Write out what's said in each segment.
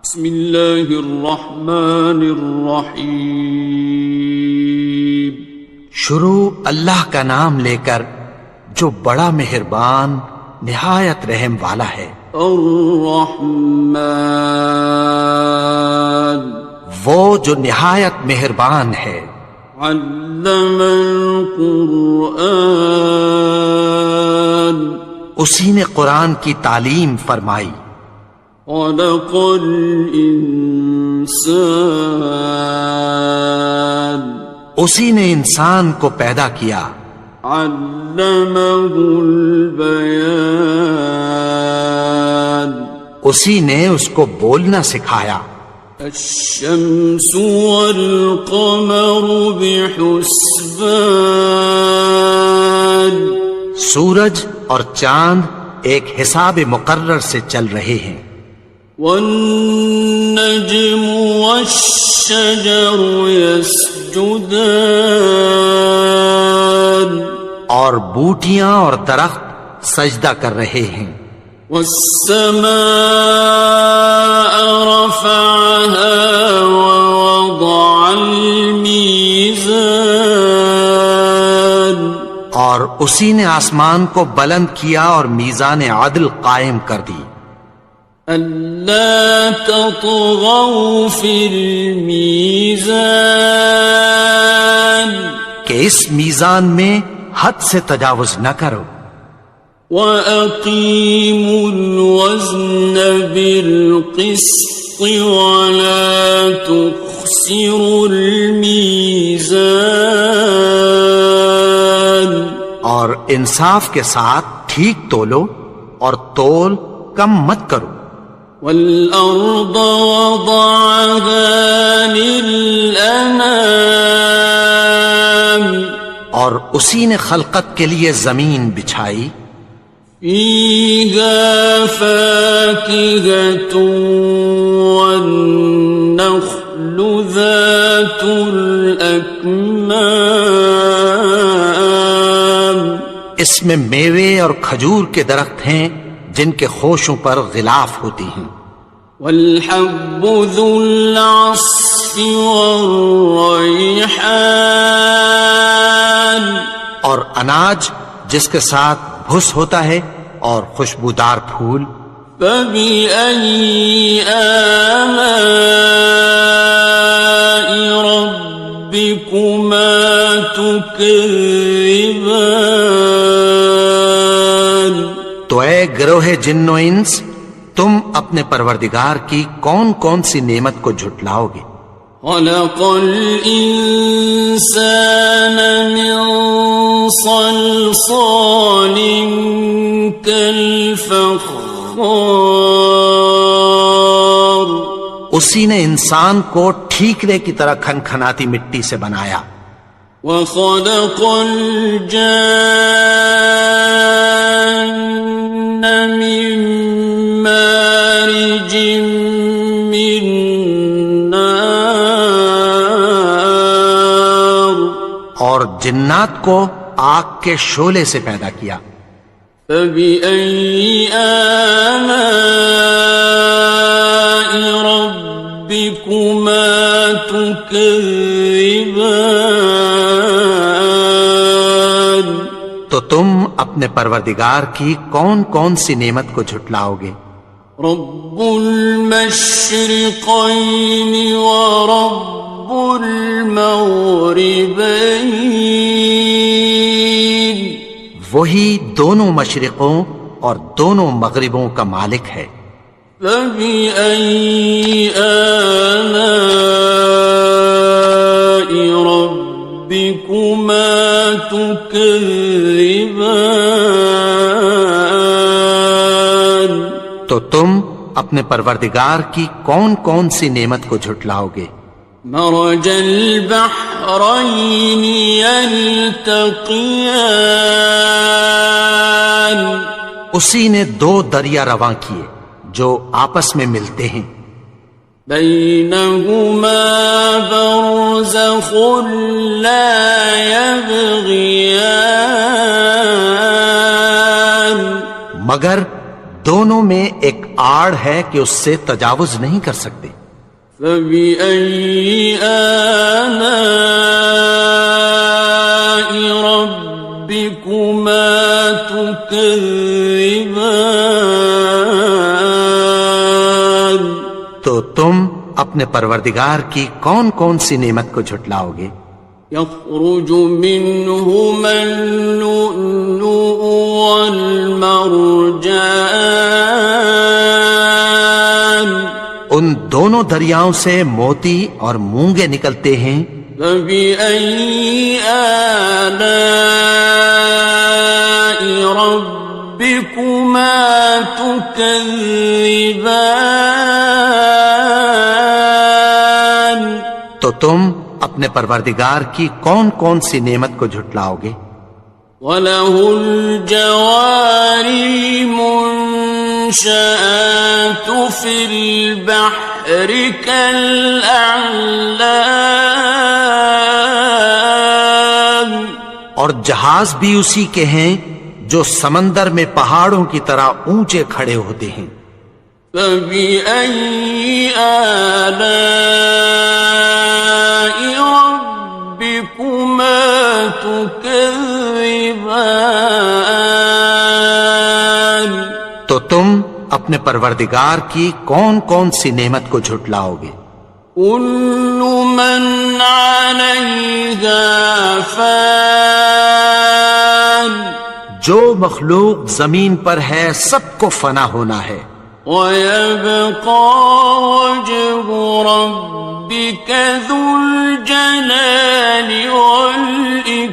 بسم اللہ الرحمن الرحیم۔ شروع اللہ کا نام لے کر جو بڑا مہربان نہایت رحم والا ہے۔ الرحمن، وہ جو نہایت مہربان ہے۔ علم القرآن، اسی نے قرآن کی تعلیم فرمائی۔ خلق الانسان، اسی نے انسان کو پیدا کیا۔ علمہ البیان، اسی نے اس کو بولنا سکھایا۔ الشمس والقمر بحسبان، سورج اور چاند ایک حساب مقرر سے چل رہے ہیں۔ والنجم والشجر يسجدان، اور بوٹیاں اور درخت سجدہ کر رہے ہیں۔ والسماء رفعها ووضع الميزان، اور اسی نے آسمان کو بلند کیا اور میزان عدل قائم کر دی۔ ألا تطغوا في الميزان، کہ اس میزان میں حد سے تجاوز نہ کرو۔ وَأَقِيمُوا الْوَزْنَ بِالْقِسْطِ وَلَا تُخْسِرُوا الْمِيزَانَ، اور انصاف کے ساتھ ٹھیک تولو اور تول کم مت کرو۔ وَالْأَرْضَ وَضَعَهَا لِلْأَنَامِ، اور اسی نے خلقت کے لیے زمین بچھائی۔ فِيهَا فَاكِهَةٌ وَالنَّخْلُ ذَاتُ الْأَكْمَامِ، اس میں میوے اور کھجور کے درخت ہیں جن کے خوشوں پر غلاف ہوتی ہیں۔ وَالْحَبُّ ذُو الْعَصْفِ وَالرَّيْحَانِ، اور اناج جس کے ساتھ بھس ہوتا ہے اور خوشبودار پھول۔ فَبِأَيِّ آلَاءِ رَبِّكُمَا تُكَذِّبَانِ، تو اے گروہ جن و انس، تم اپنے پروردگار کی کون کون سی نعمت کو جھٹلاؤ گے؟ خَلَقَ الْإِنسَانَ مِنْ صَلْصَالٍ كَالْفَخَّارِ، اسی نے انسان کو ٹھیکرے کی طرح کھنکھناتی مٹی سے بنایا۔ وَخَلَقَ الْجَانَّ مِن مَّارِجٍ مِّن نَّارٍ، اور جنات کو آگ کے شعلے سے پیدا کیا۔ فَبِأَيِّ آلَاءِ رَبِّكُمَا تُكَذِّبَانِ، تو تم اپنے پروردگار کی کون کون سی نعمت کو جھٹلاؤ گے؟ رب المشرقین ورب المغربین، وہی دونوں مشرقوں اور دونوں مغربوں کا مالک ہے۔ فَبِأَيِّ آلَاءِ رَبِّكُمَا تُكَذِّبَانِ، تو تم اپنے پروردگار کی کون کون سی نعمت کو جھٹلاؤ گے؟ مرج البحرین یلتقیان، اسی نے دو دریا رواں کیے جو آپس میں ملتے ہیں۔ بینہما برزخ لا یبغیان، مگر دونوں میں ایک آڑ ہے کہ اس سے تجاوز نہیں کر سکتے۔ فبأي آلاء ربكما تكذبان؟ تو تم اپنے پروردگار کی کون کون سی نعمت کو جھٹلاؤ گے؟ يخرج منهما اللؤلؤ والمرجان، ان دونوں دریاؤں سے موتی اور مونگے نکلتے ہیں۔ فبأي آلاء ربكما تكذبان؟ تو تم اپنے پروردگار کی کون کون سی نعمت کو جھٹلاؤ گے؟ وَلَهُ الْجَوَارِ الْمُنشَآتُ فِي الْبَحْرِ كَالْأَعْلَامِ، اور جہاز بھی اسی کے ہیں جو سمندر میں پہاڑوں کی طرح اونچے کھڑے ہوتے ہیں۔ فَبِأَيِّ آلَاءِ رَبِّكُمَا تُكَذِّبَانِ؟ تو تم اپنے پروردگار کی کون کون سی نعمت کو جھٹلاؤ گے؟ كُلُّ مَنْ عَلَيْهَا فَانٍ، جو مخلوق زمین پر ہے سب کو فنا ہونا ہے۔ وَيَبْقَى وَجْهُ رَبِّكَ ذُو الْجَلَالِ وَالْإِكْرَامِ،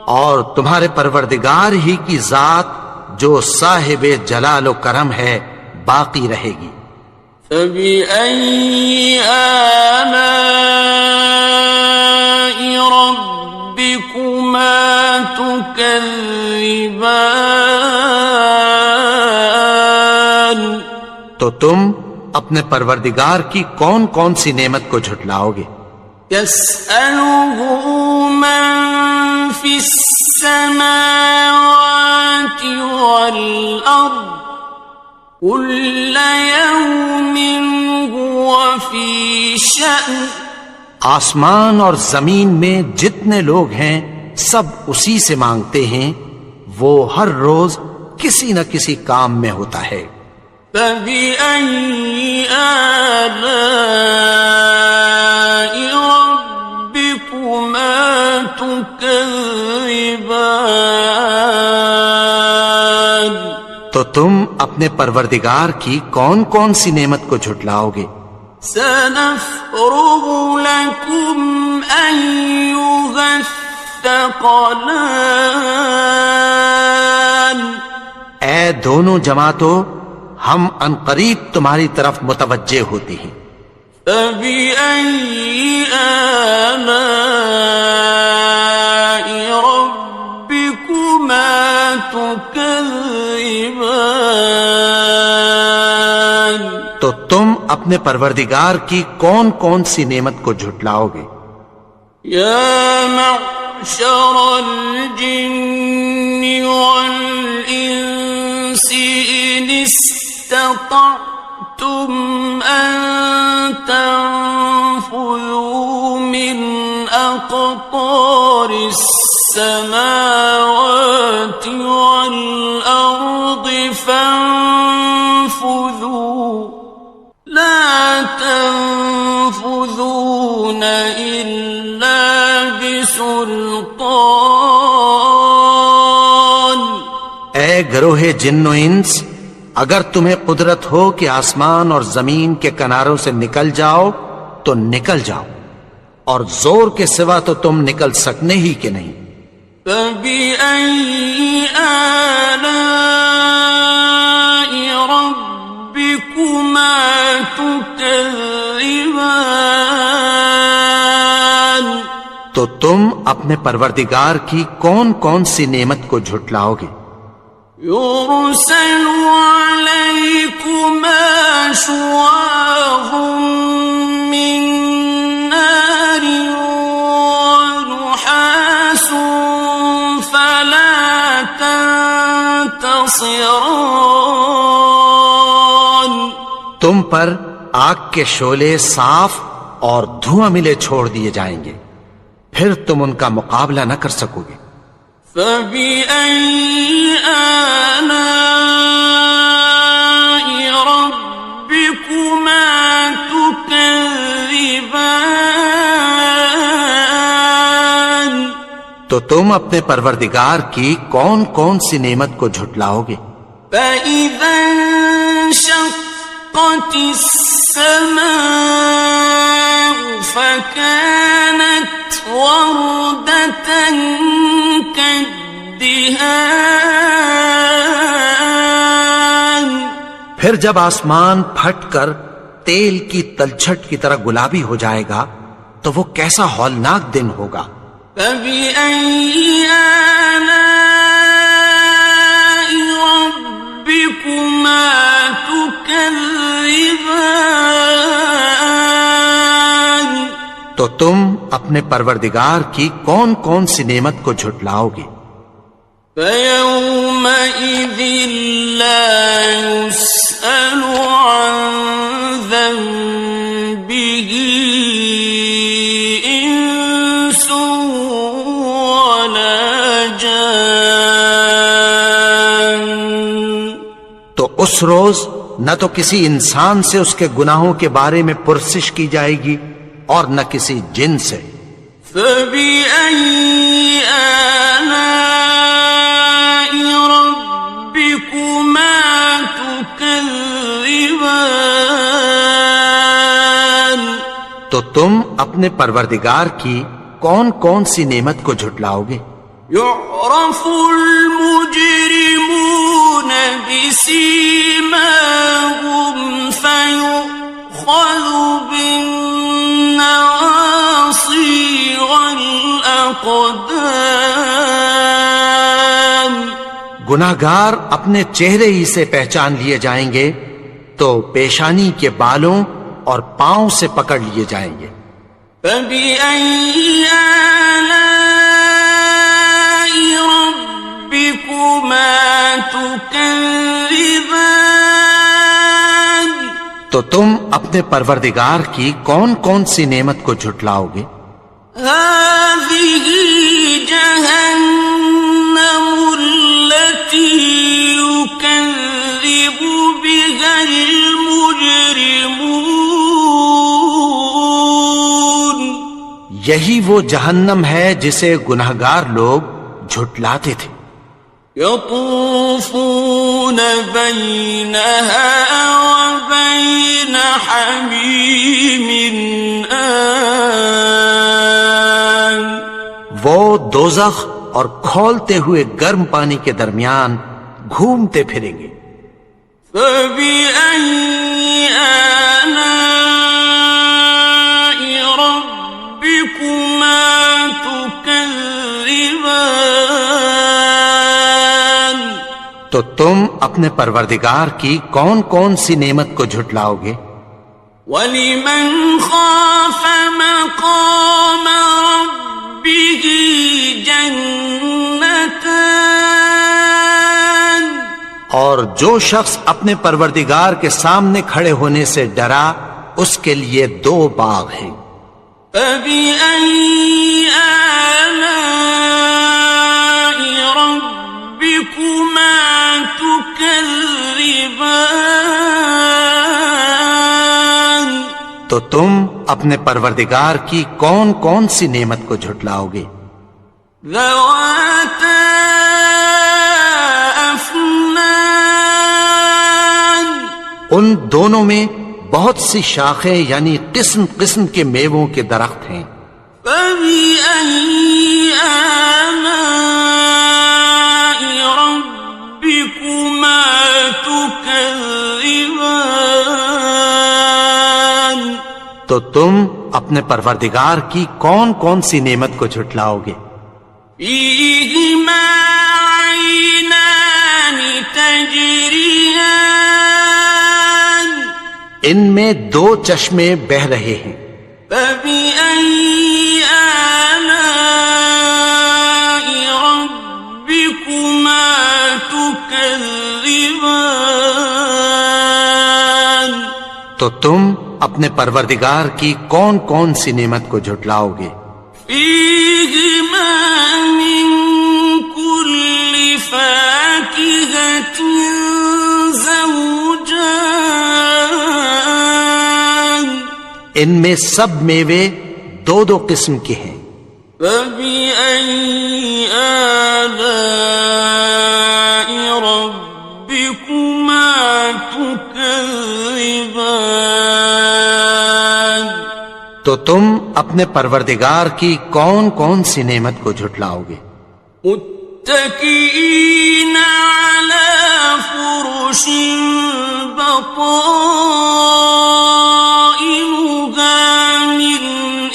اور تمہارے پروردگار ہی کی ذات جو صاحب جلال و کرم ہے باقی رہے گی۔ فَبِأَيِّ آلَاءِ رَبِّكُمَا تُكَذِّبَانِ؟ تو تم اپنے پروردگار کی کون کون سی نعمت کو جھٹلاؤ گے؟ يَسْأَلُهُ مَن فِي السَّمَاوَاتِ وَالْأَرْضِ كُلَّ يَوْمٍ هُوَ فِي شَأْنٍ، آسمان اور زمین میں جتنے لوگ ہیں سب اسی سے مانگتے ہیں، وہ ہر روز کسی نہ کسی کام میں ہوتا ہے۔ فَبِأَيِّ آلَاءِ رَبِّكُمَا تُكَذِّبَانِ؟ تو تم اپنے پروردگار کی کون کون سی نعمت کو جھٹلاؤ گے؟ سَنَفْرُغُ لَكُمْ أَيُّهَ الثَّقَلَانِ، اے دونوں جماعتوں، ہم عنقریب تمہاری طرف متوجہ ہوتے ہیں۔ فَبِأَيِّ آلَاءِ رَبِّكُمَا تُكَذِّبَانِ؟ تو تم اپنے پروردگار کی کون کون سی نعمت کو جھٹلاؤ گے؟ يَا مَعْشَرَ الْجِنِّ وَالْإِنسِ إِنِ اسْتَطَعْتُمْ أَن تَنفُذُوا مِنْ أَقْطَارِ السَّمَاوَاتِ وَالْأَرْضِ فَانفُذُوا لَا تَنفُذُونَ إِلَّا بِسُلْطَانٍ۔ اے گروہ جن و انس، اگر تمہیں قدرت ہو کہ آسمان اور زمین کے کناروں سے نکل جاؤ تو نکل جاؤ، اور زور کے سوا تو تم نکل سکنے ہی کہ نہیں۔ فَبِأَيِّ آلَاءِ رَبِّكُمَا تُكَذِّبَانِ؟ تو تم اپنے پروردگار کی کون کون سی نعمت کو جھٹلاؤ گے؟ يُرْسَلُ عَلَيْكُمَا شُوَاظٌ مِّن نَّارٍ وَنُحَاسٌ فَلَا تَنتَصِرَانِ؟ تم پر آگ کے شعلے صاف اور دھواں ملے چھوڑ دیے جائیں گے، پھر تم ان کا مقابلہ نہ کر سکو گے۔ فَبِأَيِّ آلَاءِ رَبِّكُمَا تُكَذِّبَانِ، تو تم اپنے پروردگار کی کون کون سی نعمت کو جھٹلاؤ گے؟ فَإِذَا انشَقَّتِ السَّمَاءُ فَكَانَتْ وَرْدَةً كَالدِّهَانِ، پھر جب آسمان پھٹ کر تیل کی تلچھٹ کی طرح گلابی ہو جائے گا تو وہ کیسا ہولناک دن ہوگا۔ فَبِأَيِّ آلَاءِ رَبِّكُمَا تُكَذِّبَانِ، تو تم اپنے پروردگار کی کون کون سی نعمت کو جھٹلاؤ گے؟ فَيَوْمَئِذٍ لَا يُسْأَلُ عَنْ ذَنبِهِ إِنسٌ وَلَا جَانٌ، تو اس روز نہ تو کسی انسان سے اس کے گناہوں کے بارے میں پرسش کی جائے گی اور نہ کسی جن سے۔ فَبِأَيِّ آلَاءِ رَبِّكُمَا تُكَذِّبَانِ، تو تم اپنے پروردگار کی کون کون سی نعمت کو جھٹلاؤ گے؟ يُعْرَفُ الْمُجْرِمُونَ بِسِيمَاهُمْ فَيُؤْخَذُ بِالنَّوَاصِي وَالْأَقْدَامِ، گناہگار اپنے چہرے ہی سے پہچان لیے جائیں گے تو پیشانی کے بالوں اور پاؤں سے پکڑ لیے جائیں گے۔ فَبِأَيِّ آلَاءِ رَبِّكُمَا تُكَذِّبَانِ، تو تم اپنے پروردگار کی کون کون سی نعمت کو جھٹلاؤ گے؟ هَٰذِهِ جَهَنَّمُ الَّتِي يُكَذِّبُ بِهَا الْمُجْرِمُونَ، یہی وہ جہنم ہے جسے گناہگار لوگ جھٹلاتے تھے۔ يَطُوفُونَ بَيْنَهَا وَبَيْنَ حَمِيمٍ آنٍ، وہ دوزخ اور کھولتے ہوئے گرم پانی کے درمیان گھومتے پھریں گے۔ فَبِأَيِّ آلَاءِ رَبِّكُمَا تُكَذِّبَانِ، تو تم اپنے پروردگار کی کون کون سی نعمت کو جھٹلاؤ گے؟ وَلِمَنْ خَافَ مَقَامَ رَبِّهِ جَنَّتَانِ، اور جو شخص اپنے پروردگار کے سامنے کھڑے ہونے سے ڈرا اس کے لیے دو باغ ہیں۔ فَبِأَيِّ آلَاءِ رَبِّكُمَا تُكَذِّبَانِ، تو تم اپنے پروردگار کی کون کون سی نعمت کو جھٹلاؤ گے؟ ذَوَاتَا أَفْنَانٍ، ان دونوں میں بہت سی شاخیں یعنی قسم قسم کے میووں کے درخت ہیں۔ فَبِأَيِّ آلَاءِ رَبِّكُمَا تُكَذِّبَانِ، تو تم اپنے پروردگار کی کون کون سی نعمت کو جھٹلاؤ گے؟ فِيهِمَا عَيْنَانِ تَجْرِيَانِ، ان میں دو چشمے بہ رہے ہیں۔ فَبِأَيِّ آلَاءِ رَبِّكُمَا تُكَذِّبَانِ، تو تم اپنے پروردگار کی کون کون سی نعمت کو جھٹلاؤ گے؟ فیہما من کل فاکہۃ زوجان، ان میں سب میوے دو دو قسم کے ہیں۔ فبأي آلاء ربكما تكذبان، تو تم اپنے پروردگار کی کون کون سی نعمت کو جھٹلاؤ گے؟ متكئين على فرش بطائنها من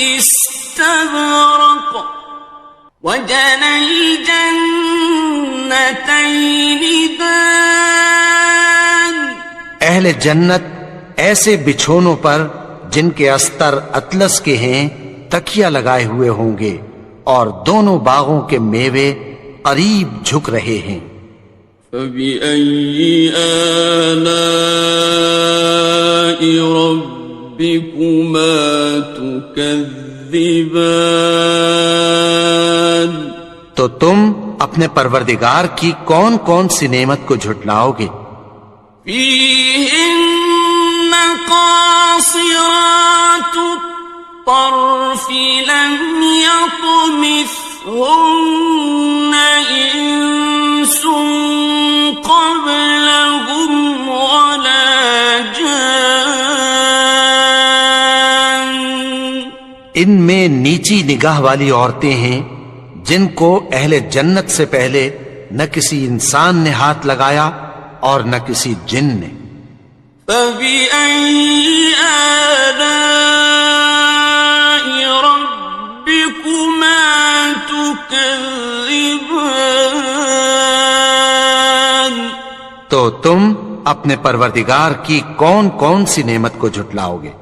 استبرق، وجنى الجنتين دان، اہل جنت ایسے بچھونوں پر جن کے استر اطلس کے ہیں تکیہ لگائے ہوئے ہوں گے، اور دونوں باغوں کے میوے قریب جھک رہے ہیں۔ فبأي آلاء ربكما تكذبان، تو تم اپنے پروردگار کی کون کون سی نعمت کو جھٹلاؤ گے؟ فيهن قاصرات الطرف لم يطمثهن إنس قبلهم ولا جان، ان میں نیچی نگاہ والی عورتیں ہیں جن کو اہل جنت سے پہلے نہ کسی انسان نے ہاتھ لگایا اور نہ کسی جن نے۔ فبأي آلاء ربكما تكذبان، تو تم اپنے پروردگار کی کون کون سی نعمت کو جھٹلاؤ گے؟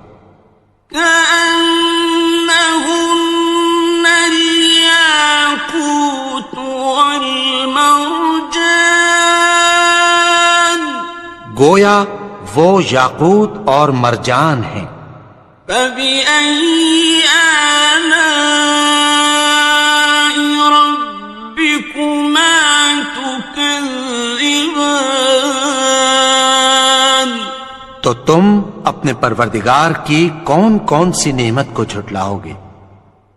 كأنهن الياقوت والمرجان، گویا وہ یاقوت اور مرجان ہیں۔ فبأي آلاء ربكما تكذبان، تو تم اپنے پروردگار کی کون کون سی نعمت کو جھٹلاؤ گے؟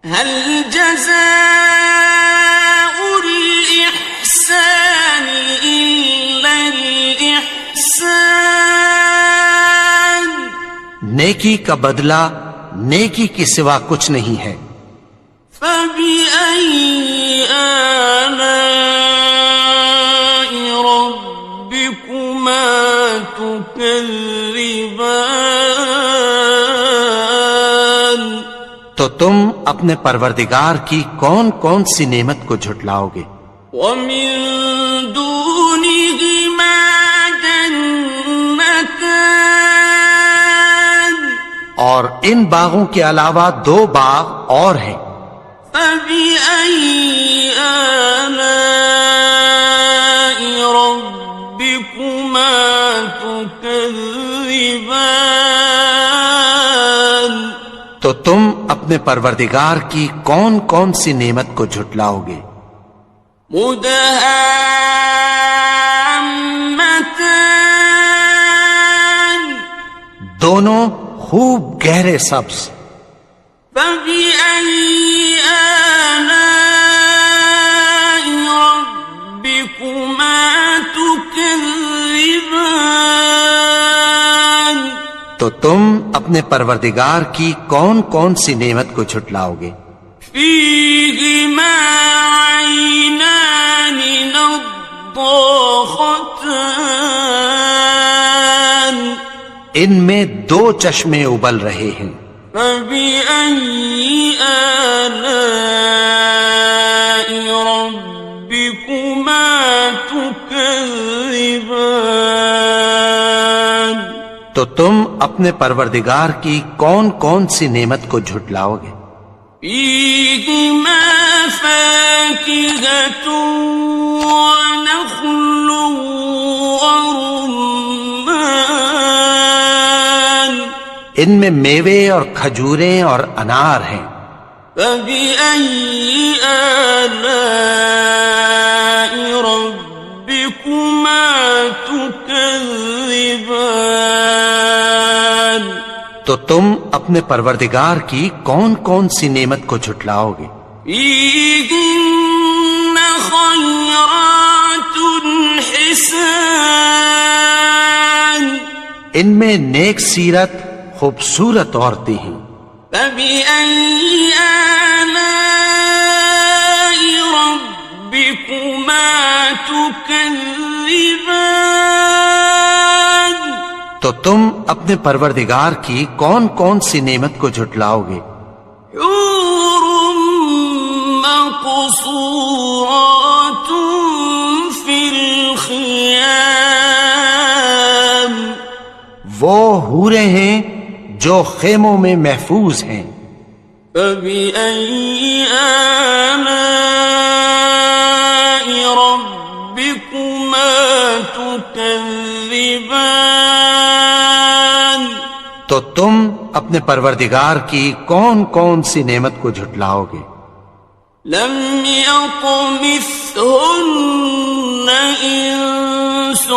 هل جزاء الإحسان إلا الإحسان، نیکی کا بدلہ نیکی کے سوا کچھ نہیں ہے۔ فبأي آلاء ربكما تكذبان، تو تم اپنے پروردگار کی کون کون سی نعمت کو جھٹلاؤ گے؟ ومن دونهما جنتان، اور ان باغوں کے علاوہ دو باغ اور ہیں۔ فبأي آلاء ربكما تكذبان، تو تم اپنے پروردگار کی کون کون سی نعمت کو جھٹلاؤ گے؟ مدهامتان، دونوں خوب گہرے سبز۔ فبأي آلاء ربكما تكذبان، تو تم اپنے پروردگار کی کون کون سی نعمت کو جھٹلاؤ گے؟ فيهما عينان نضاختان، ان میں دو چشمے ابل رہے ہیں۔ فبأي آلاء ربكما تكذبان، تو تم اپنے پروردگار کی کون کون سی نعمت کو جھٹلاؤ گے؟ فيهما فاكهة ونخل ورمان، ان میں میوے اور کھجوریں اور انار ہیں۔ فبأي آلاء ربكما تكذبان؟ تو تم اپنے پروردگار کی کون کون سی نعمت کو جھٹلاؤ گے؟ فيهن خيرات حسان، ان میں نیک سیرت خوبصورت عورتیں ہیں۔ فبأي آلاء ربكما تكذبان؟ تو تم اپنے پروردگار کی کون کون سی نعمت کو جھٹلاؤ گے؟ حور مقصورات في الخيام، وہ حوریں ہیں جو خیموں میں محفوظ ہیں۔ فبأي آلاء ربكما تكذبان؟ تو تم اپنے پروردگار کی کون کون سی نعمت کو جھٹلاؤ گے؟ لم يطمثهن إنس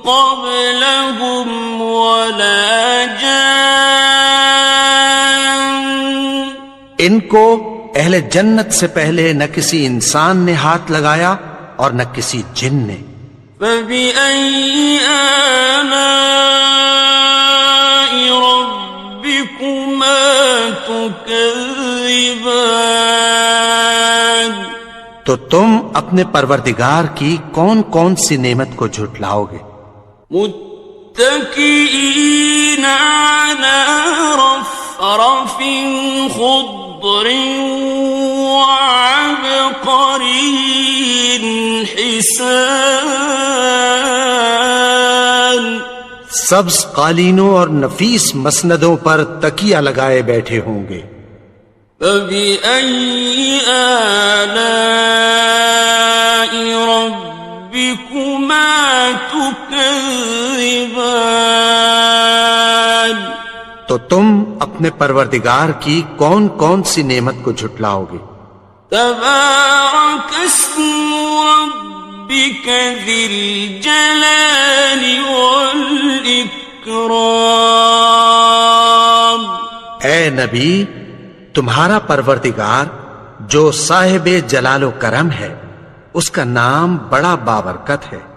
قبلهم ولا جان، ان کو اہل جنت سے پہلے نہ کسی انسان نے ہاتھ لگایا اور نہ کسی جن نے۔ فبأي آلاء ربكما تكذبان؟ تو تم اپنے پروردگار کی کون کون سی نعمت کو جھٹلاؤ گے؟ متكئين على رفرف خضر وعبقري حسان، سبز قالینوں اور نفیس مسندوں پر تکیہ لگائے بیٹھے ہوں گے۔ فبأي آلاء ربكما تكذبان؟ تو تم اپنے پروردگار کی کون کون سی نعمت کو جھٹلاؤ گے؟ تبارك اسم ربك ذي الجلال والإكرام۔ اے نبی، تمہارا پروردگار جو صاحب جلال و کرم ہے، اس کا نام بڑا بابرکت ہے۔